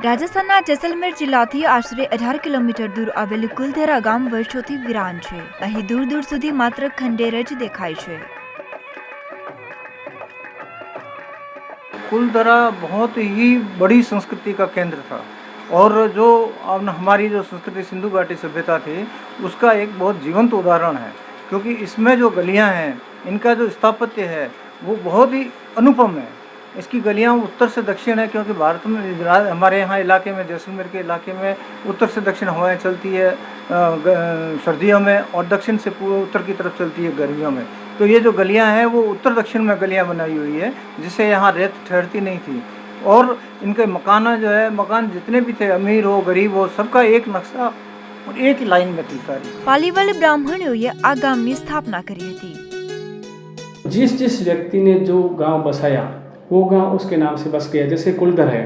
રાજસ્થાનના જેસલમેર જિલ્લાથી આશરે 18 કિલોમીટર દૂર આવેલું કુલધેરા ગામ વર્ષોથી વિરાન છે। અહીં દૂર દૂર સુધી માત્ર ખંડેર જ દેખાય છે। कुलधरा बहुत ही बड़ी संस्कृति का केंद्र था और जो हमारी जो संस्कृति सिंधु घाटी सभ्यता थी उसका एक बहुत जीवंत उदाहरण है, क्योंकि इसमें जो गलियां हैं इनका जो स्थापत्य है वो बहुत ही अनुपम है। इसकी गलियां उत्तर से दक्षिण है, क्योंकि भारत में हमारे यहाँ इलाके में जैसलमेर के इलाके में उत्तर से दक्षिण हवाएं चलती है सर्दियों में और दक्षिण से उत्तर की तरफ चलती है गर्मियों में। तो ये जो गलियां हैं वो उत्तर दक्षिण में गलियां बनाई हुई है, जिससे यहाँ रेत ठहरती नहीं थी। और इनके मकान जो है, मकान जितने भी थे, अमीर हो गरीब हो, सबका एक नक्शा और एक ही लाइन में थी सारी। पालीवाल ब्राह्मणोए आ गामनी स्थापना करी थी। जिस व्यक्ति ने जो गांव बसाया वो गांव उसके नाम से बस गया। जैसे कुलधर है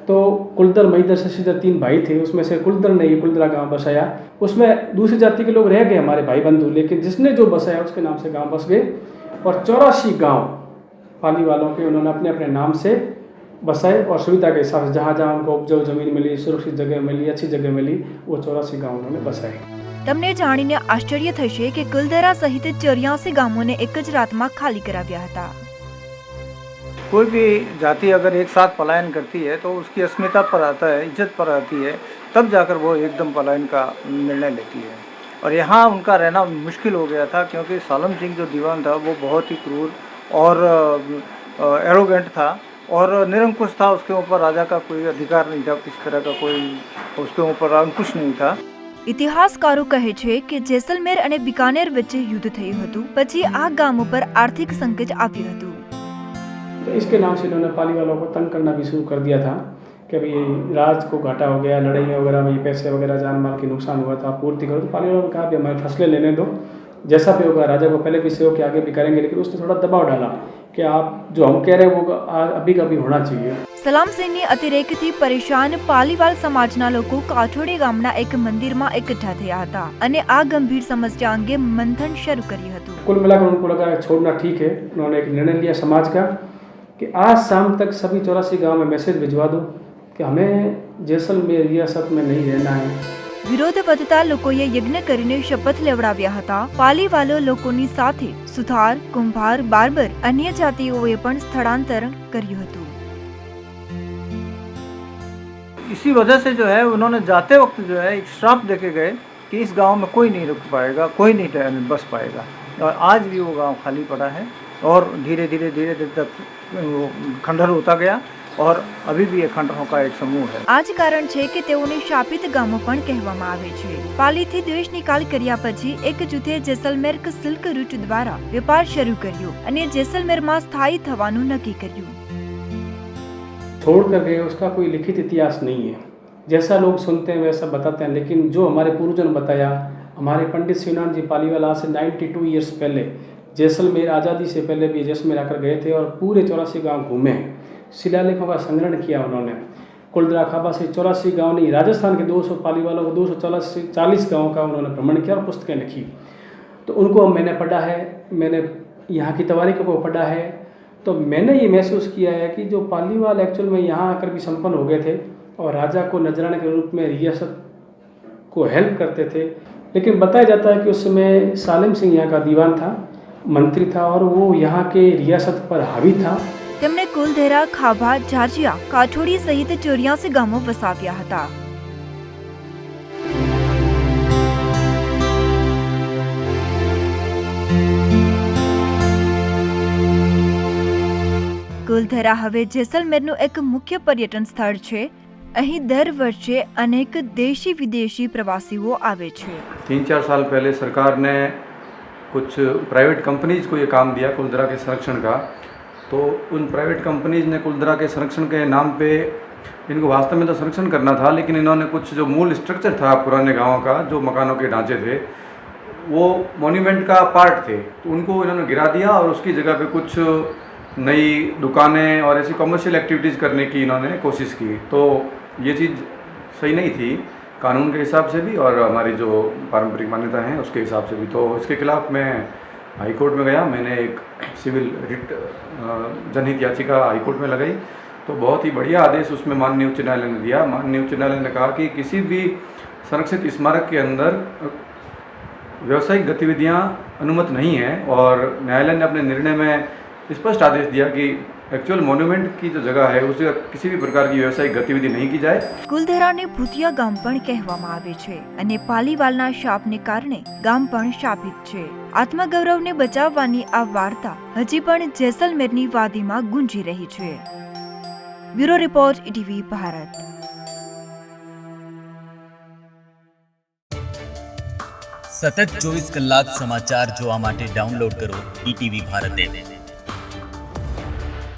तो कुलधर महिधर शशिधर 3 भाई थे, उसमें से कुलधर ने ये कुलधरा गांव बसाया। उसमें दूसरी जाति के लोग रह गए हमारे भाई बंधु, लेकिन जिसने जो बसाया उसके नाम से गांव बस गए। और 84 गांव पाली वालों के उन्होंने अपने अपने नाम से बसाए और सुविधा के हिसाब से जहाँ जहाँ उनको उपजाऊ जमीन मिली, सुरक्षित जगह मिली, अच्छी जगह मिली, वो 84 गांव उन्होंने बसाए। તમને જાણીને આશ્ચર્ય થશે કે કુલધરા સહિત 84 ગામોને એક જ રાતમાં ખાલી કરાવ્યા હતા। कोई भी जाति अगर एक साथ पलायन करती है तो उसकी अस्मिता पर आता है, इज्जत पर आती है, तब जाकर वो एकदम पलायन का निर्णय लेती है। और यहाँ उनका रहना मुश्किल हो गया था, क्योंकि सालम सिंह जो दीवान था वो बहुत ही क्रूर और एरोगेंट था और निरंकुश था। उसके ऊपर राजा का कोई अधिकार नहीं था, किस तरह का कोई उसके ऊपर अंकुश नहीं था। ઇતિહાસકારો કહે છે કે જેસલમેર અને બિકાનેર વચ્ચે યુદ્ધ થયું હતું, પછી આ ગામો પર આર્થિક સંકટ આવ્યું હતું। तो इसके नाम से इन्होंने पाली वालों को तंग करना भी शुरू कर दिया था कि अभी राज को घाटा हो गया, लड़ाई में वगैरह में पैसे वगैरह जान माल की नुकसान हुआ था, पूर्ति करो। तो पाली वालों ने कहा कि हमारे फसलें लेने दो, जैसा भी होगा राजा को पहले भी सहयोग के आगे भी करेंगे, लेकिन उसने थोड़ा दबाव डाला कि आप जो हम कह रहे हैं वो अभी का भी होना चाहिए। સલામ સિંહની અતિરેકથી પરેશાન પાલીવાલ સમાજના લોકો કાઠોડી ગામના એક મંદિરમાં એકઠા થયા હતા અને આ ગંભીર સમસ્યા અંગે મંથન શરૂ કર્યું હતું। कुल मिलाकर उनको लगा छोड़ना ठीक है। उन्होंने एक निर्णय लिया समाज का कि आज शाम तक सभी 84 गांव में मैसेज भिजवा दो कि हमें जैसलमेर रियासत में नहीं रहना है। વિરોધ વધતા લોકોએ યજ્ઞ કરીને શપથ લેવડાવ્યા હતા। પાલીવાલો લોકોની સાથે સુથાર, કુંભાર, બાર્બર, અન્ય જાતિઓએ પણ સ્થળાંતર કર્યું હતું। इसी वजह से जो है उन्होंने जाते वक्त जो है एक श्राप देके गए कि इस गांव में कोई नहीं रुक पाएगा, कोई नहीं बस पाएगा। और आज भी वो गांव खाली पड़ा है और धीरे धीरे तक वो खंडहर होता गया और अभी भी ये खंडहरों का एक समूह है। आज कारण છે કે તેઓને શાપિત ગામો પણ કહેવામાં આવે છે। પાલીથી દેશ નિકાલ કર્યા પછી એક જૂથે જેસલમેર સિલ્ક રૂટ દ્વારા વેપાર શરૂ કર્યો અને જેસલમેરમાં સ્થાયી થવાનું નક્કી કર્યું। छोड़ कर गए उसका कोई लिखित इतिहास नहीं है। जैसा लोग सुनते हैं वैसा बताते हैं, लेकिन जो हमारे पूर्वजों ने बताया, हमारे पंडित शिवनाथ जी पालीवाल आज से 92 ईयर्स पहले जैसलमेर आज़ादी से पहले भी जैसलमेर आकर गए थे और पूरे 84 गांव घूमे हैं। शिलालेखों का संग्रहण किया उन्होंने। कुलधरा खाबा से 84 गांव नहीं, राजस्थान के 200 पालीवालों को 240 गाँव का उन्होंने भ्रमण किया और पुस्तकें लिखी। तो उनको मैंने पढ़ा है, मैंने यहाँ की तवारीखों को पढ़ा है। तो मैंने ये महसूस किया है कि जो पालीवाल एक्चुअल में यहाँ आकर भी संपन्न हो गए थे और राजा को नजराने के रूप में रियासत को हेल्प करते थे। लेकिन बताया जाता है कि उस समय सालिम सिंह यहाँ का दीवान था, मंत्री था और वो यहाँ के रियासत पर हावी था। તેમણે કુલધેરા, ખાભા, જાજિયા, કાઠોડી સહિત 84 ગામો વસાવ્યા હતા। કુલધેરા હવે જેસલમેરનું એક મુખ્ય પર્યટન સ્થળ છે। અહીં દર વર્ષે અનેક દેશી વિદેશી પ્રવાસીઓ આવે છે। 3-4 साल पहले सरकार ने कुछ प्राइवेट कंपनीज को ये काम दिया कुलधरा के संरक्षण का। तो उन प्राइवेट कंपनीज ने कुलधरा के संरक्षण के नाम पे इनको वास्तव में तो संरक्षण करना था, लेकिन इन्होंने कुछ जो मूल स्ट्रक्चर था पुराने गांवों का, जो मकानों के ढांचे थे, वो मॉन्यूमेंट का पार्ट थे, तो उनको इन्होंने गिरा दिया और उसकी जगह पे कुछ नई दुकानें और ऐसी कमर्शियल एक्टिविटीज़ करने की इन्होंने कोशिश की। तो ये चीज़ सही नहीं थी, कानून के हिसाब से भी और हमारी जो पारंपरिक मान्यता हैं उसके हिसाब से भी। तो इसके खिलाफ मैं हाई कोर्ट में गया, मैंने एक सिविल रिट जनहित याचिका हाई कोर्ट में लगाई। तो बहुत ही बढ़िया आदेश उसमें माननीय उच्च न्यायालय ने दिया। माननीय उच्च न्यायालय ने कहा कि किसी भी संरक्षित स्मारक के अंदर व्यावसायिक गतिविधियां अनुमत नहीं है, और न्यायालय ने अपने निर्णय में स्पष्ट आदेश दिया कि एक्चुअल मोन्यूमेंट की जो जगह है उस जगह किसी भी प्रकार की व्यावसायिक गतिविधि नहीं की जाए। કુલધરાને ભૂતિયા ગામ પણ કહેવામાં આવે છે અને પાલીવાલના શાપને કારણે ગામ પણ શાપિત છે. આત્મગૌરવને બચાવવાની આ વાર્તા હજી પણ જેસલમેરની વાદીમાં ગુંજી રહી છે. Bureau report ETV Bharat. સતત 24 કલાક સમાચાર જોવા માટે ડાઉનલોડ કરો ETV ભારત એપ.